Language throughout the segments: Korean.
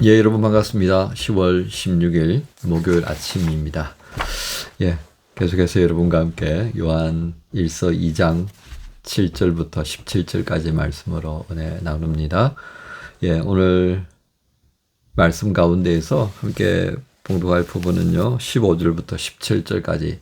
예, 여러분 반갑습니다. 10월 16일 목요일 아침입니다. 예, 계속해서 여러분과 함께 요한 1서 2장 7절부터 17절까지 말씀으로 은혜 나눕니다. 예, 오늘 말씀 가운데에서 함께 봉독할 부분은요, 15절부터 17절까지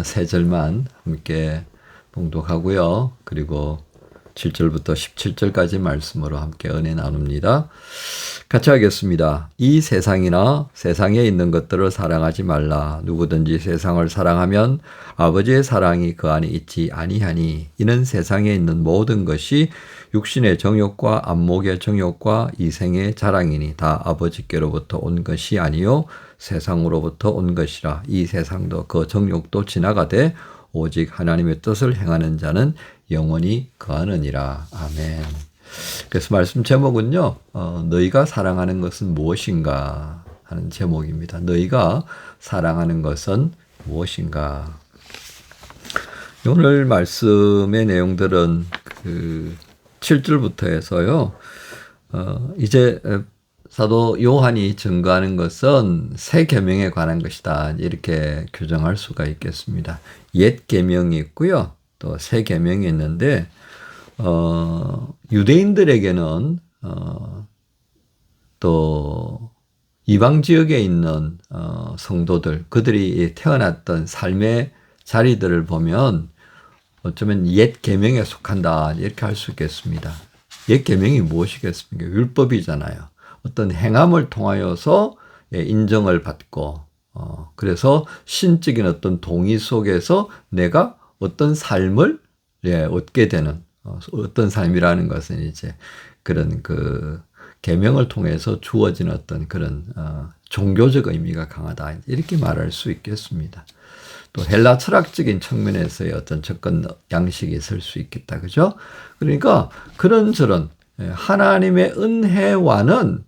세 절만 함께 봉독하고요. 그리고 7절부터 17절까지 말씀으로 함께 은혜 나눕니다. 같이 하겠습니다. 이 세상이나 세상에 있는 것들을 사랑하지 말라. 누구든지 세상을 사랑하면 아버지의 사랑이 그 안에 있지 아니하니. 이는 세상에 있는 모든 것이 육신의 정욕과 안목의 정욕과 이생의 자랑이니 다 아버지께로부터 온 것이 아니요 세상으로부터 온 것이라. 이 세상도 그 정욕도 지나가되 오직 하나님의 뜻을 행하는 자는 영원히 거하느니라. 아멘. 그래서 말씀 제목은요, 너희가 사랑하는 것은 무엇인가 하는 제목입니다. 너희가 사랑하는 것은 무엇인가. 오늘 말씀의 내용들은 7절부터 해서요, 이제 사도 요한이 증거하는 것은 새 계명에 관한 것이다. 이렇게 규정할 수가 있겠습니다. 옛 계명이 있고요. 또 새 계명이 있는데, 유대인들에게는, 또 이방 지역에 있는, 성도들, 그들이 태어났던 삶의 자리들을 보면 어쩌면 옛 계명에 속한다. 이렇게 할 수 있겠습니다. 옛 계명이 무엇이겠습니까? 율법이잖아요. 어떤 행함을 통하여서 인정을 받고, 그래서 신적인 어떤 동의 속에서 내가 어떤 삶을 얻게 되는, 어떤 삶이라는 것은 이제 그런 계명을 통해서 주어진 어떤 그런 종교적 의미가 강하다. 이렇게 말할 수 있겠습니다. 또 헬라 철학적인 측면에서의 어떤 접근 양식이 있을 수 있겠다. 그죠? 그러니까 그런저런 하나님의 은혜와는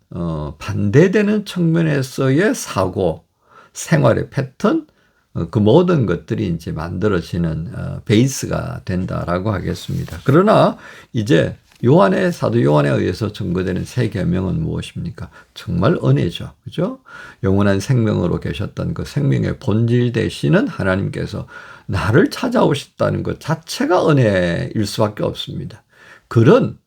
반대되는 측면에서의 사고, 생활의 패턴, 그 모든 것들이 이제 만들어지는 베이스가 된다라고 하겠습니다. 그러나 이제 사도 요한에 의해서 증거되는 새 계명은 무엇입니까? 정말 은혜죠. 그죠? 영원한 생명으로 계셨던 그 생명의 본질 되시는 하나님께서 나를 찾아오셨다는 것 자체가 은혜일 수밖에 없습니다. 그런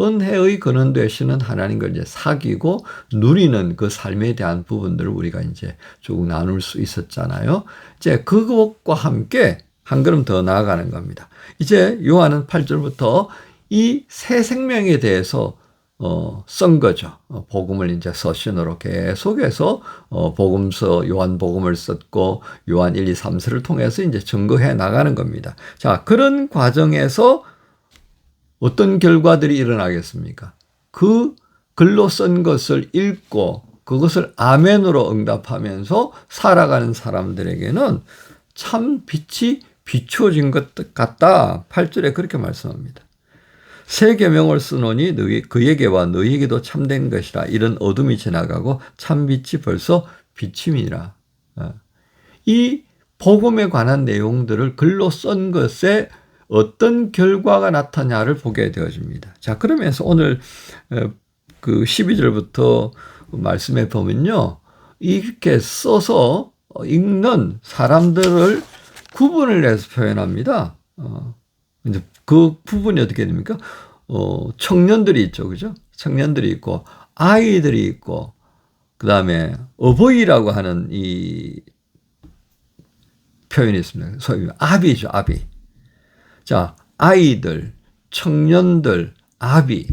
은혜의 근원 되시는 하나님을 이제 사귀고 누리는 그 삶에 대한 부분들을 우리가 이제 쭉 나눌 수 있었잖아요. 이제 그것과 함께 한 걸음 더 나아가는 겁니다. 이제 요한은 8절부터 이 새 생명에 대해서 쓴 거죠. 복음을 이제 서신으로 계속해서 복음서 요한복음을 썼고 요한 1, 2, 3서를 통해서 이제 증거해 나가는 겁니다. 자, 그런 과정에서 어떤 결과들이 일어나겠습니까? 그 글로 쓴 것을 읽고 그것을 아멘으로 응답하면서 살아가는 사람들에게는 참 빛이 비추어진 것 같다. 8절에 그렇게 말씀합니다. 새 계명을 쓰노니 그에게와 너희에게도 참된 것이라. 이런 어둠이 지나가고 참 빛이 벌써 비침이라. 이 복음에 관한 내용들을 글로 쓴 것에 어떤 결과가 나타나냐를 보게 되어집니다. 자, 그러면서 오늘 그 12절부터 말씀해 보면요, 이렇게 써서 읽는 사람들을 구분을 해서 표현합니다. 이제 그 부분이 어떻게 됩니까? 청년들이 있죠, 그죠? 청년들이 있고 아이들이 있고 그 다음에 어버이라고 하는 이 표현이 있습니다. 소위 아비죠, 아비. 자, 아이들, 청년들, 아비.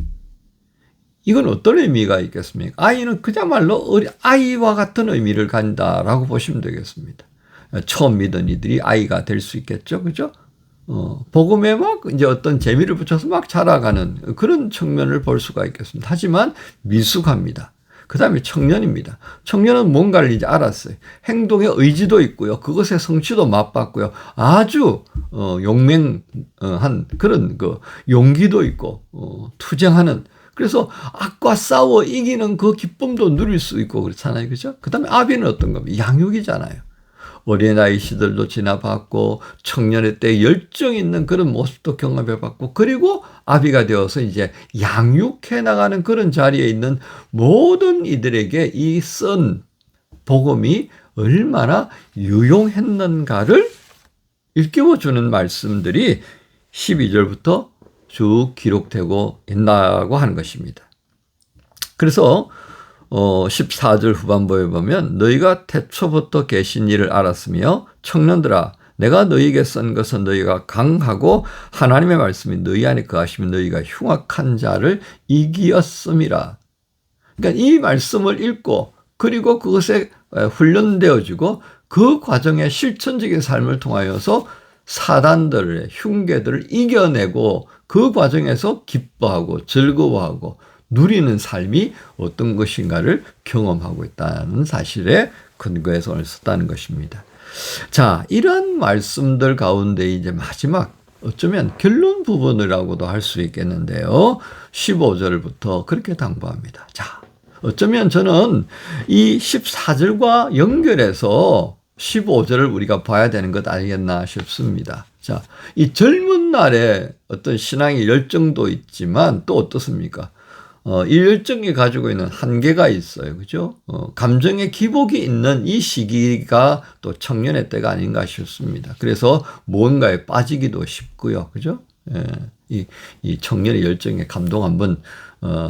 이건 어떤 의미가 있겠습니까? 아이는 그야말로 아이와 같은 의미를 갖는다라고 보시면 되겠습니다. 처음 믿은 이들이 아이가 될 수 있겠죠. 그죠? 복음에 막 이제 어떤 재미를 붙여서 막 자라가는 그런 측면을 볼 수가 있겠습니다. 하지만 미숙합니다. 그 다음에 청년입니다. 청년은 뭔가를 이제 알았어요. 행동의 의지도 있고요. 그것의 성취도 맛봤고요. 아주 용맹한 그런 용기도 있고 투쟁하는, 그래서 악과 싸워 이기는 그 기쁨도 누릴 수 있고 그렇잖아요. 그죠? 그 다음에 아비는 어떤 겁니까? 양육이잖아요. 어린아이 시절도 지나봤고 청년의 때 열정 있는 그런 모습도 경험해봤고 그리고 아비가 되어서 이제 양육해 나가는 그런 자리에 있는 모든 이들에게 이 쓴 복음이 얼마나 유용했는가를 일깨워주는 말씀들이 12절부터 쭉 기록되고 있다고 하는 것입니다. 그래서 14절 후반부에 보면 너희가 태초부터 계신 일을 알았으며 청년들아 내가 너희에게 쓴 것은 너희가 강하고 하나님의 말씀이 너희 안에 거하시면 너희가 흉악한 자를 이기었음이라. 그러니까 이 말씀을 읽고 그리고 그것에 훈련되어지고 그 과정의 실천적인 삶을 통하여서 사단들의 흉계들을 이겨내고 그 과정에서 기뻐하고 즐거워하고 누리는 삶이 어떤 것인가를 경험하고 있다는 사실에 근거해서 오늘 썼다는 것입니다. 자, 이런 말씀들 가운데 이제 마지막 어쩌면 결론 부분이라고도 할 수 있겠는데요. 15절부터 그렇게 당부합니다. 자, 어쩌면 저는 이 14절과 연결해서 15절을 우리가 봐야 되는 것 아니겠나 싶습니다. 자, 이 젊은 날에 어떤 신앙의 열정도 있지만 또 어떻습니까? 이 열정이 가지고 있는 한계가 있어요. 그죠? 감정의 기복이 있는 이 시기가 또 청년의 때가 아닌가 싶습니다. 그래서 무언가에 빠지기도 쉽고요. 그죠? 예, 이 청년의 열정에 감동 한번,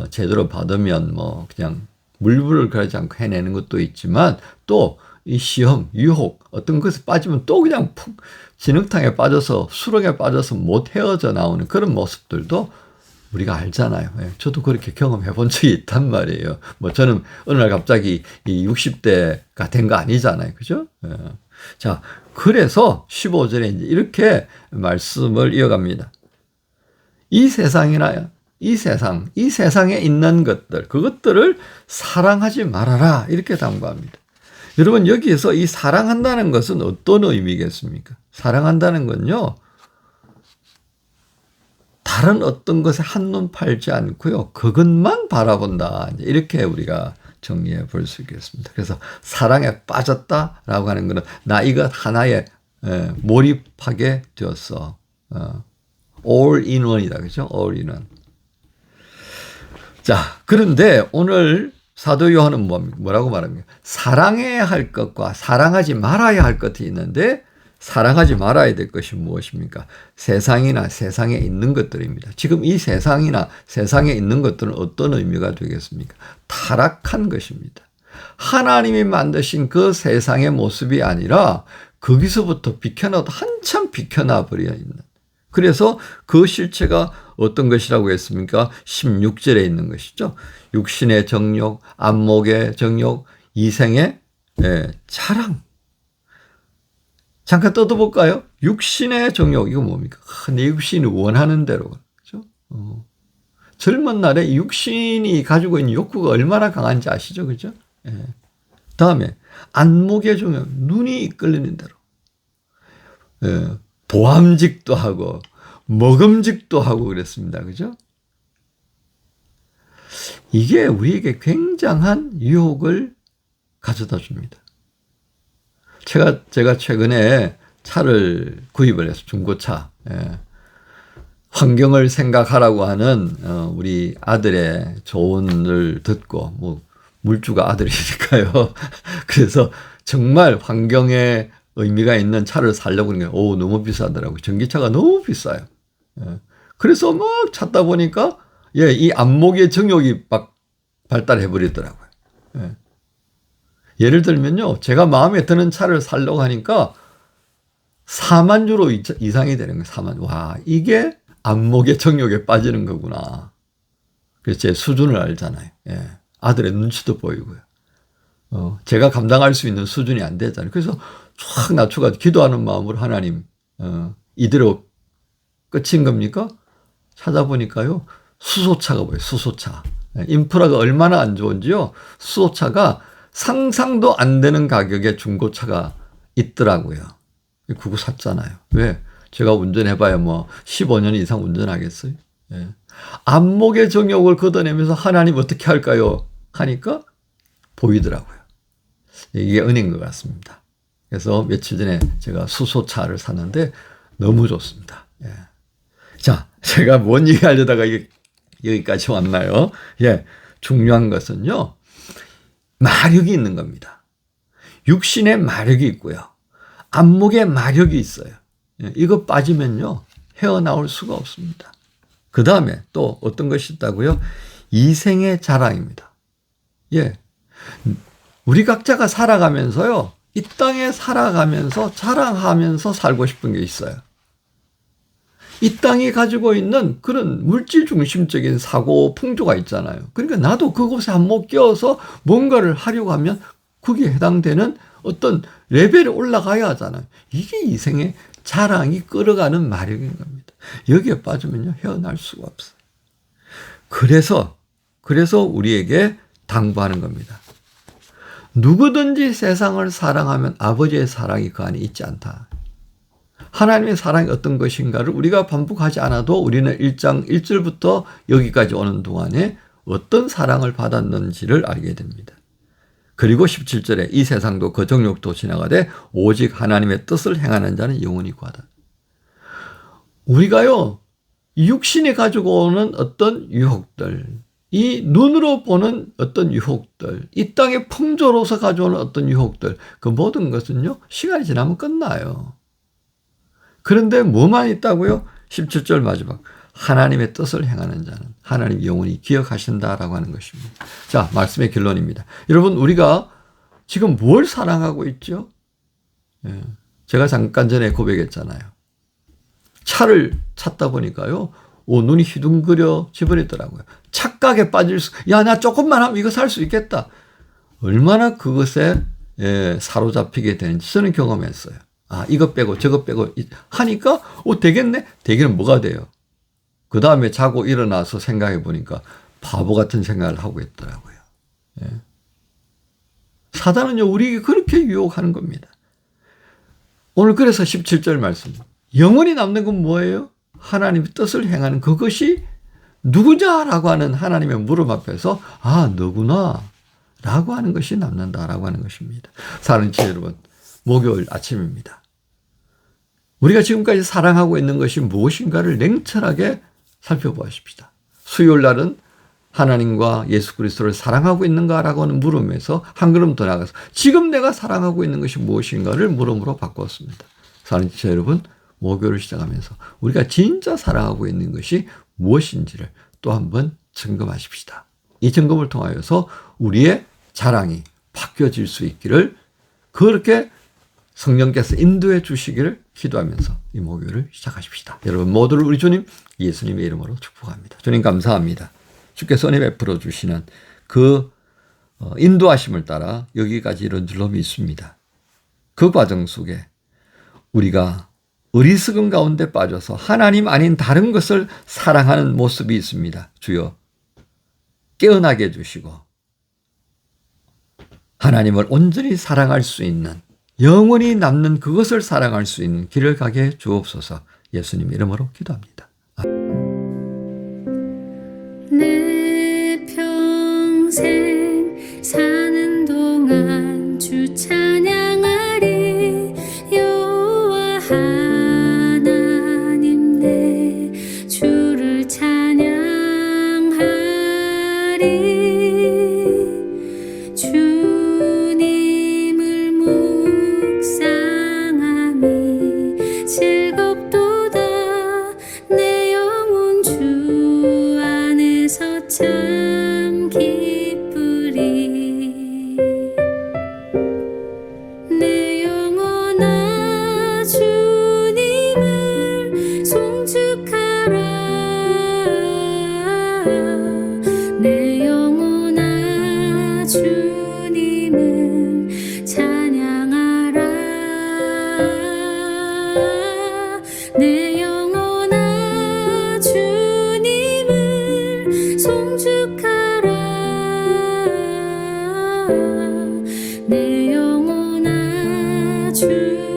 제대로 받으면 뭐 그냥 물불을 가리지 않고 해내는 것도 있지만 또 이 시험, 유혹, 어떤 것에 빠지면 또 그냥 푹 진흙탕에 빠져서 수렁에 빠져서 못 헤어져 나오는 그런 모습들도 우리가 알잖아요. 저도 그렇게 경험해 본 적이 있단 말이에요. 뭐 저는 어느 날 갑자기 이 60대가 된 거 아니잖아요. 그죠? 자, 그래서 15절에 이제 이렇게 말씀을 이어갑니다. 이 세상에 있는 것들, 그것들을 사랑하지 말아라. 이렇게 당부합니다. 여러분, 여기에서 이 사랑한다는 것은 어떤 의미겠습니까? 사랑한다는 건요, 다른 어떤 것에 한눈 팔지 않고요, 그것만 바라본다. 이렇게 우리가 정리해 볼 수 있겠습니다. 그래서 사랑에 빠졌다라고 하는 것은 나 이것 하나에 몰입하게 되었어. all in one이다. 그죠? all in one. 자, 그런데 오늘 사도 요한은 뭐라고 말합니까? 사랑해야 할 것과 사랑하지 말아야 할 것이 있는데 사랑하지 말아야 될 것이 무엇입니까? 세상이나 세상에 있는 것들입니다. 지금 이 세상이나 세상에 있는 것들은 어떤 의미가 되겠습니까? 타락한 것입니다. 하나님이 만드신 그 세상의 모습이 아니라 거기서부터 비켜나도 한참 비켜나 버려 있는. 그래서 그 실체가 어떤 것이라고 했습니까? 16절에 있는 것이죠. 육신의 정욕, 안목의 정욕, 이생의 자랑. 잠깐 떠들어볼까요? 육신의 정욕, 이거 뭡니까? 내 육신이 원하는 대로. 그렇죠? 젊은 날에 육신이 가지고 있는 욕구가 얼마나 강한지 아시죠? 그죠? 다음에, 안목의 정욕, 눈이 이끌리는 대로. 보암직도 하고, 먹음직도 하고 그랬습니다. 그죠? 이게 우리에게 굉장한 유혹을 가져다 줍니다. 제가 최근에 차를 구입을 해서 중고차, 환경을 생각하라고 하는 우리 아들의 조언을 듣고, 뭐 물주가 아들이니까요. 그래서 정말 환경에 의미가 있는 차를 사려고 하는 게 너무 비싸더라고요. 전기차가 너무 비싸요. 그래서 막 찾다 보니까 이 안목의 정욕이 막 발달해 버리더라고요. 예를 들면요, 제가 마음에 드는 차를 사려고 하니까 4만 유로 이상이 되는 거예요. 4만. 와, 이게 안목의 정욕에 빠지는 거구나. 그래서 제 수준을 알잖아요. 아들의 눈치도 보이고요. 제가 감당할 수 있는 수준이 안 되잖아요. 그래서 쫙 낮춰가지고 기도하는 마음으로 하나님, 이대로 끝인 겁니까? 찾아보니까요, 수소차가 뭐예요? 수소차. 인프라가 얼마나 안 좋은지요. 수소차가 상상도 안 되는 가격의 중고차가 있더라고요. 그거 샀잖아요. 왜? 제가 운전해봐야 뭐 15년 이상 운전하겠어요? 안목의 정욕을 걷어내면서 하나님 어떻게 할까요? 하니까 보이더라고요. 이게 은혜인 것 같습니다. 그래서 며칠 전에 제가 수소차를 샀는데 너무 좋습니다. 예. 자, 제가 뭔 얘기 하려다가 여기까지 왔나요? 예. 중요한 것은요, 마력이 있는 겁니다. 육신에 마력이 있고요. 안목에 마력이 있어요. 예. 이거 빠지면요, 헤어나올 수가 없습니다. 그 다음에 또 어떤 것이 있다고요? 이생의 자랑입니다. 예. 우리 각자가 살아가면서요, 이 땅에 살아가면서 자랑하면서 살고 싶은 게 있어요. 이 땅이 가지고 있는 그런 물질 중심적인 사고 풍조가 있잖아요. 그러니까 나도 그곳에 한몫 끼어서 뭔가를 하려고 하면 거기에 해당되는 어떤 레벨에 올라가야 하잖아요. 이게 이생의 자랑이 끌어가는 마력인 겁니다. 여기에 빠지면요, 헤어날 수가 없어요. 그래서 우리에게 당부하는 겁니다. 누구든지 세상을 사랑하면 아버지의 사랑이 그 안에 있지 않다. 하나님의 사랑이 어떤 것인가를 우리가 반복하지 않아도 우리는 1장 1절부터 여기까지 오는 동안에 어떤 사랑을 받았는지를 알게 됩니다. 그리고 17절에 이 세상도 그 정욕도 지나가되 오직 하나님의 뜻을 행하는 자는 영원히 구하다. 우리가요, 육신이 가지고 오는 어떤 유혹들, 이 눈으로 보는 어떤 유혹들, 이 땅의 풍조로서 가져오는 어떤 유혹들, 그 모든 것은요, 시간이 지나면 끝나요. 그런데 뭐만 있다고요? 17절 마지막. 하나님의 뜻을 행하는 자는 하나님 영원히 기억하신다라고 하는 것입니다. 자, 말씀의 결론입니다. 여러분, 우리가 지금 뭘 사랑하고 있죠? 예, 제가 잠깐 전에 고백했잖아요. 차를 찾다 보니까요, 눈이 휘둥그려 집어냈더라고요. 착각에 야, 나 조금만 하면 이거 살 수 있겠다. 얼마나 그것에 사로잡히게 되는지 저는 경험했어요. 아, 이거 빼고 저거 빼고 하니까 되겠네? 되기는 뭐가 돼요? 그 다음에 자고 일어나서 생각해 보니까 바보 같은 생각을 하고 있더라고요. 예. 사단은요, 우리에게 그렇게 유혹하는 겁니다. 오늘 그래서 17절 말씀. 영원히 남는 건 뭐예요? 하나님의 뜻을 행하는 그것이 누구냐라고 하는 하나님의 물음 앞에서 아, 너구나 라고 하는 것이 남는다라고 하는 것입니다. 사랑하는 지체 여러분, 목요일 아침입니다. 우리가 지금까지 사랑하고 있는 것이 무엇인가를 냉철하게 살펴보십시다. 수요일 날은 하나님과 예수 그리스도를 사랑하고 있는가라고 하는 물음에서 한 걸음 더 나가서 지금 내가 사랑하고 있는 것이 무엇인가를 물음으로 바꿨습니다. 사랑하는 지체 여러분, 목요일을 시작하면서 우리가 진짜 사랑하고 있는 것이 무엇인지를 또 한번 점검하십시다. 이 점검을 통하여서 우리의 자랑이 바뀌어질 수 있기를 그렇게 성령께서 인도해 주시기를 기도하면서 이 목요일을 시작하십시다. 여러분 모두를 우리 주님 예수님의 이름으로 축복합니다. 주님 감사합니다. 주께서 은혜 베풀어 주시는 그 인도하심을 따라 여기까지 이른 줄로 믿습니다. 그 과정 속에 우리가 어리석음 가운데 빠져서 하나님 아닌 다른 것을 사랑하는 모습이 있습니다. 주여 깨어나게 해주시고 하나님을 온전히 사랑할 수 있는 영원히 남는 그것을 사랑할 수 있는 길을 가게 해 주옵소서. 예수님 이름으로 기도합니다. 내 평생 사는 동안 주 찬양하리. 여호와 하나님 내 주를 찬양하리. 주님을 묵상함이 즐겁도다. 내 영혼 주 안에서 참 기쁘리. 내 영혼아 주님을 송축하라. 내 영혼아 주님을 찬양하라. 내 영혼아 주님을 송축하라. 내 영혼아 주